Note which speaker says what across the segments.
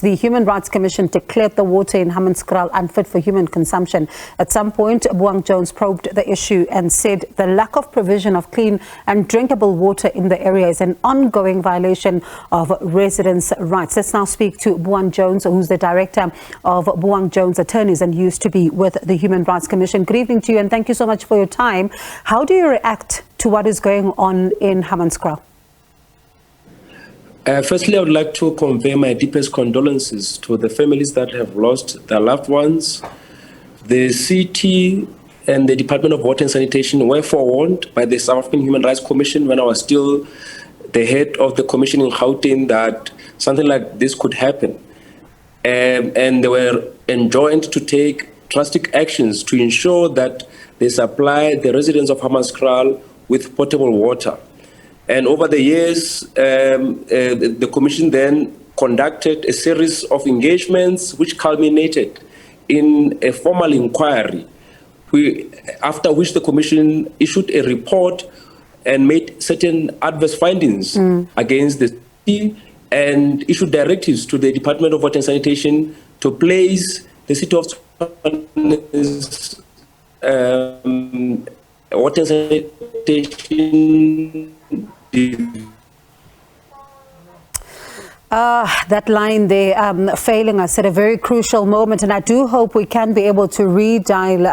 Speaker 1: The Human Rights Commission declared the water in Hammanskraal unfit for human consumption. At some point, Buang Jones probed the issue and said the lack of provision of clean and drinkable water in the area is an ongoing violation of residents' rights. Let's now speak to Buang Jones, who's the director of Buang Jones Attorneys and used to be with the Human Rights Commission. Good evening to you and thank you so much for your time. How do you react to what is going on in Hammanskraal?
Speaker 2: Firstly, I would like to convey my deepest condolences to the families that have lost their loved ones. The city and the Department of Water and Sanitation were forewarned by the South African Human Rights Commission when I was still the head of the commission in Gauteng that something like this could happen. And they were enjoined to take drastic actions to ensure that they supply the residents of Hammanskraal with potable water. And over the years, the Commission then conducted a series of engagements which culminated in a formal inquiry, after which the Commission issued a report and made certain adverse findings against the city and issued directives to the Department of Water and Sanitation to place the city of Tshwane's water and sanitation.
Speaker 1: That line there failing us at a very crucial moment, and I do hope we can be able to redial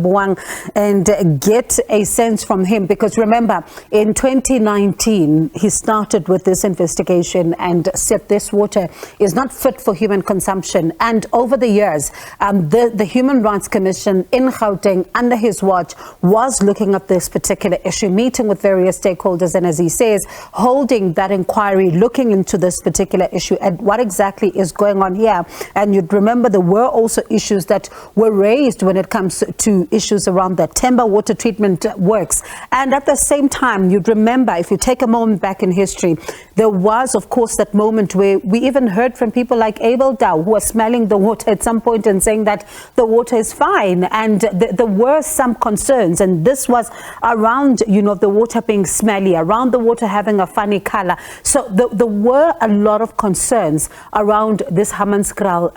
Speaker 1: Buang and get a sense from him, because remember in 2019 he started with this investigation and said this water is not fit for human consumption, and over the years the Human Rights Commission in Gauteng under his watch was looking at this particular issue, meeting with various stakeholders, and as he says, holding that inquiry, looking into this particular issue and what exactly is going on here. And you'd remember there were also issues that were raised when it comes to issues around the timber water treatment works. And at the same time, you'd remember, if you take a moment back in history, there was of course that moment where we even heard from people like Abel Dow, who were smelling the water at some point and saying that the water is fine, and there were some concerns, and this was around, you know, the water being smelly, around the water having a funny color. So there were a lot of concerns around this Hammanskraal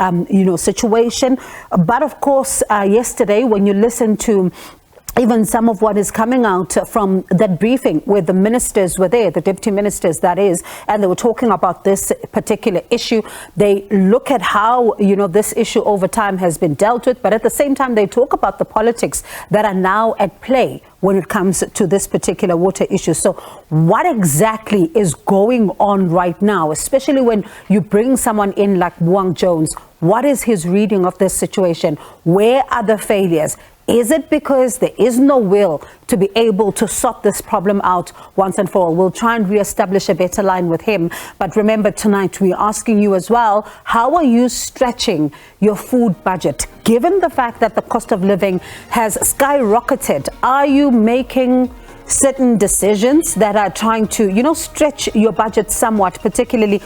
Speaker 1: situation. But of course, yesterday, when you listen to even some of what is coming out from that briefing where the ministers were there, the deputy ministers that is, and they were talking about this particular issue. They look at how, you know, this issue over time has been dealt with, but at the same time they talk about the politics that are now at play when it comes to this particular water issue. So what exactly is going on right now, especially when you bring someone in like Buang Jones? What is his reading of this situation? Where are the failures? Is it because there is no will to be able to sort this problem out once and for all? We'll try and re-establish a better line with him. But remember, tonight we're asking you as well, how are you stretching your food budget? Given the fact that the cost of living has skyrocketed, are you making certain decisions that are trying to, you know, stretch your budget somewhat, particularly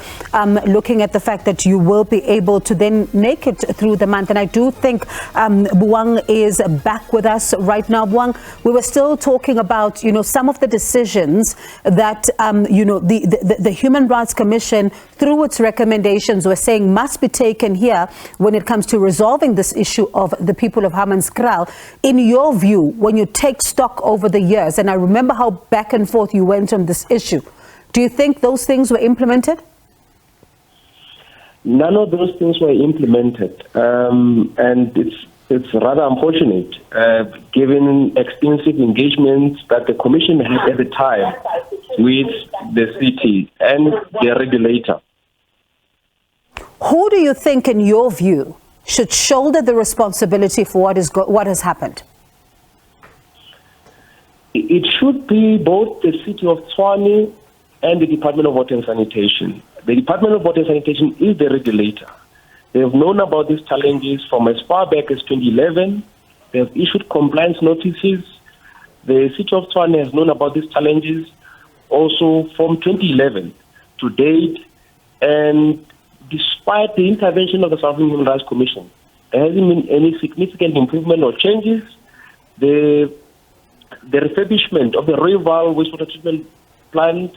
Speaker 1: looking at the fact that you will be able to then make it through the month? And I do think Buang is back with us right now. Buang, we were still talking about, you know, some of the decisions that, the Human Rights Commission, through its recommendations, were saying must be taken here when it comes to resolving this issue of the people of Hammanskraal. In your view, when you take stock over the years, and I remember how back and forth you went on this issue, do you think those things were implemented?
Speaker 2: None of those things were implemented, and it's rather unfortunate, given extensive engagements that the Commission had at the time with the city and the regulator.
Speaker 1: Who do you think, in your view, should shoulder the responsibility for what has happened?
Speaker 2: It should be both the city of Tshwane and the Department of Water and Sanitation. The Department of Water and Sanitation is the regulator. They have known about these challenges from as far back as 2011. They have issued compliance notices. The city of Tshwane has known about these challenges also from 2011 to date. And despite the intervention of the South African Human Rights Commission, there hasn't been any significant improvement or changes. The refurbishment of the Royal wastewater treatment plant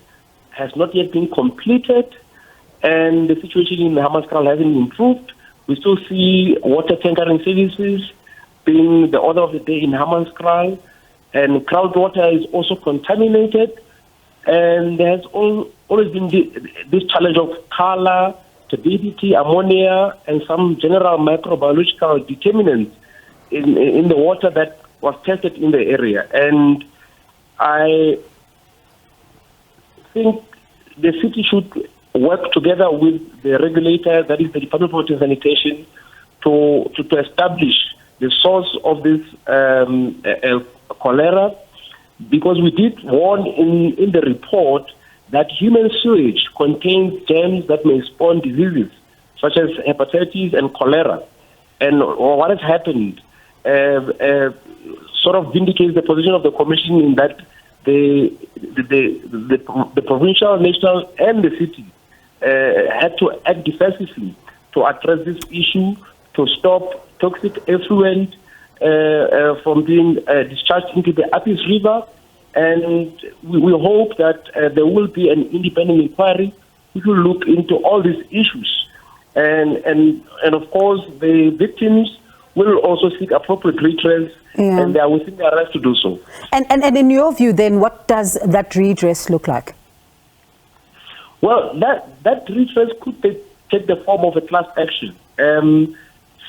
Speaker 2: has not yet been completed, and the situation in Hammanskraal hasn't improved. We still see water tankering services being the order of the day in Hammanskraal, and groundwater is also contaminated. And there has always been this challenge of color, turbidity, ammonia, and some general microbiological determinants in the water that was tested in the area. And I think the city should work together with the regulator, that is the Department of Water and Sanitation, to establish the source of this cholera, because we did warn in the report that human sewage contains germs that may spawn diseases such as hepatitis and cholera. And what has happened sort of vindicates the position of the Commission in that the provincial, national, and the city had to act decisively to address this issue, to stop toxic effluent from being discharged into the Apis River. And we hope that there will be an independent inquiry which will look into all these issues. And of course, the victims will also seek appropriate redress, and they are within their rights to do so.
Speaker 1: And in your view, then, what does that redress look like?
Speaker 2: Well, that redress could take the form of a class action.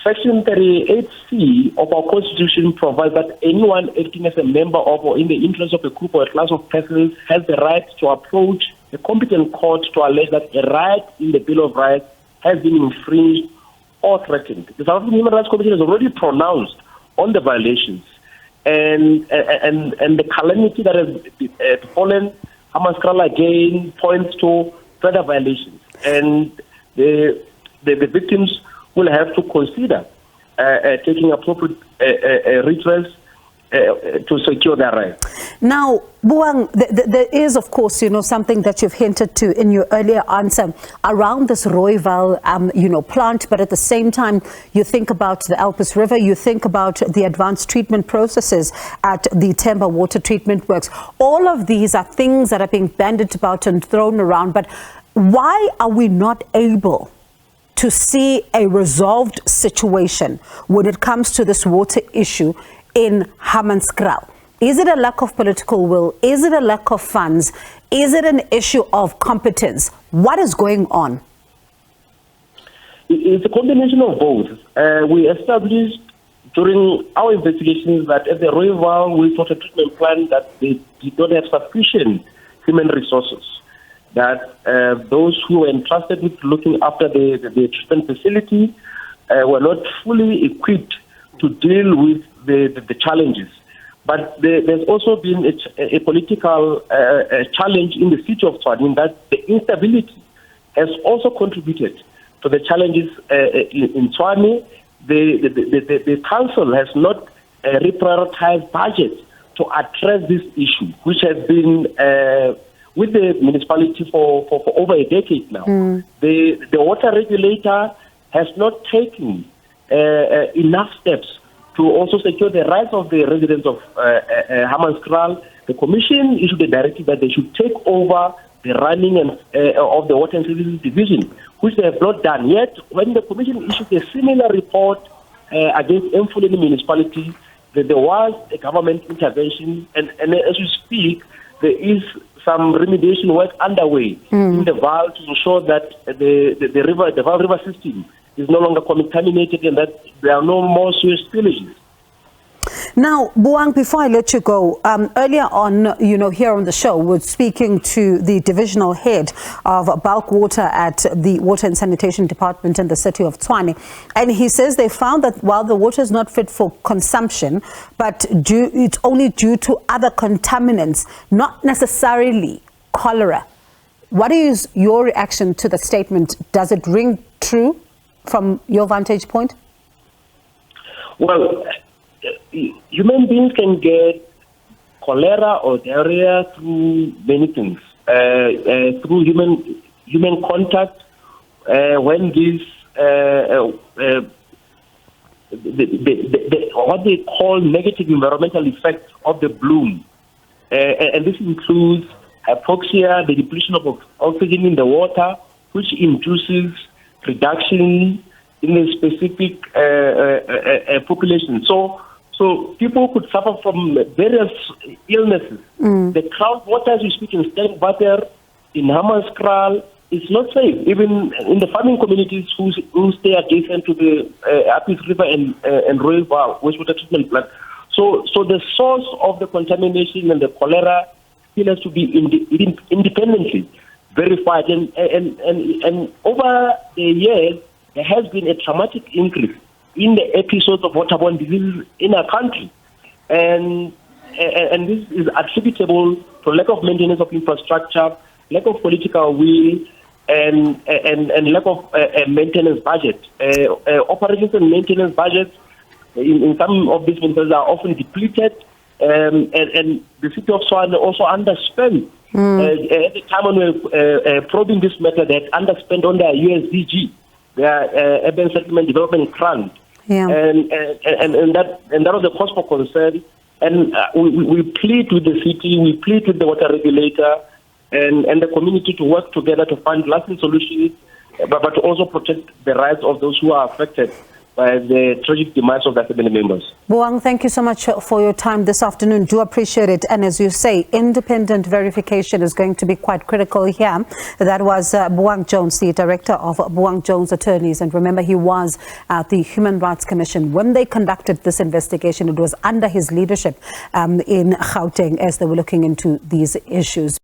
Speaker 2: Section 38C of our Constitution provides that anyone acting as a member of or in the interest of a group or a class of persons has the right to approach a competent court to allege that a right in the Bill of Rights has been infringed or threatened. The South African Human Rights Commission has already pronounced on the violations, and the calamity that has befallen Hammanskraal again points to further violations, and the victims will have to consider taking appropriate redress to secure their rights.
Speaker 1: Now, Buang, there is, of course, something that you've hinted to in your earlier answer around this Rooiwal, plant, but at the same time, you think about the Apis River, you think about the advanced treatment processes at the Themba Water Treatment Works. All of these are things that are being bandied about and thrown around, but why are we not able to see a resolved situation when it comes to this water issue in Hammanskraal? Is it a lack of political will? Is it a lack of funds? Is it an issue of competence? What is going on?
Speaker 2: It's a combination of both. We established during our investigations that at the Rooiwal wastewater treatment plant that they did not have sufficient human resources, that those who were entrusted with looking after the treatment facility were not fully equipped to deal with the challenges. But there's also been a political challenge in the city of Tshwane, in that the instability has also contributed to the challenges in Tshwane. The council has not reprioritized budgets to address this issue, which has been with the municipality for over a decade now. The water regulator has not taken enough steps to also secure the rights of the residents of Hammanskraal. The Commission issued a directive that they should take over the running of the Water and Services Division, which they have not done yet. When the Commission issued a similar report against Mfuleni municipality, that there was a government intervention, and as we speak, there is some remediation work underway in the Vaal to ensure that the Vaal River system is no longer contaminated and that there are no more sewage spillages.
Speaker 1: Now, Buang, before I let you go, earlier on, here on the show, we're speaking to the divisional head of bulk water at the Water and Sanitation Department in the city of Tshwane. And he says they found that while the water is not fit for consumption, but it's only due to other contaminants, not necessarily cholera. What is your reaction to the statement? Does it ring true from your vantage point?
Speaker 2: Well, human beings can get cholera or diarrhea through many things, through human contact, when this what they call negative environmental effects of the bloom, and this includes hypoxia, the depletion of oxygen in the water, which induces reduction in a specific population. So people could suffer from various illnesses. The groundwater, as we speak, in Stellenbosch, in Hammanskraal, is not safe. Even in the farming communities who stay adjacent to the Apis River and Royal Bar wastewater treatment plant. So the source of the contamination and the cholera still has to be independently verified. And over the years, there has been a dramatic increase in the episodes of waterborne diseases in our country. And this is attributable to lack of maintenance of infrastructure, lack of political will, and lack of maintenance budget. Operations and maintenance budgets in some of these ministers are often depleted, and the city of Tshwane also underspent. At the time when we were probing this matter, they had underspent on their USDG, their urban settlement development grant.
Speaker 1: Yeah.
Speaker 2: And that was a cause for concern. And we plead with the city, we plead with the water regulator and the community to work together to find lasting solutions, but to also protect the rights of those who are affected by the tragic demise of their family members.
Speaker 1: Buang, thank you so much for your time this afternoon. Do appreciate it. And as you say, independent verification is going to be quite critical here. That was Buang Jones, the director of Buang Jones Attorneys. And remember, he was at the Human Rights Commission. When they conducted this investigation, it was under his leadership in Gauteng as they were looking into these issues.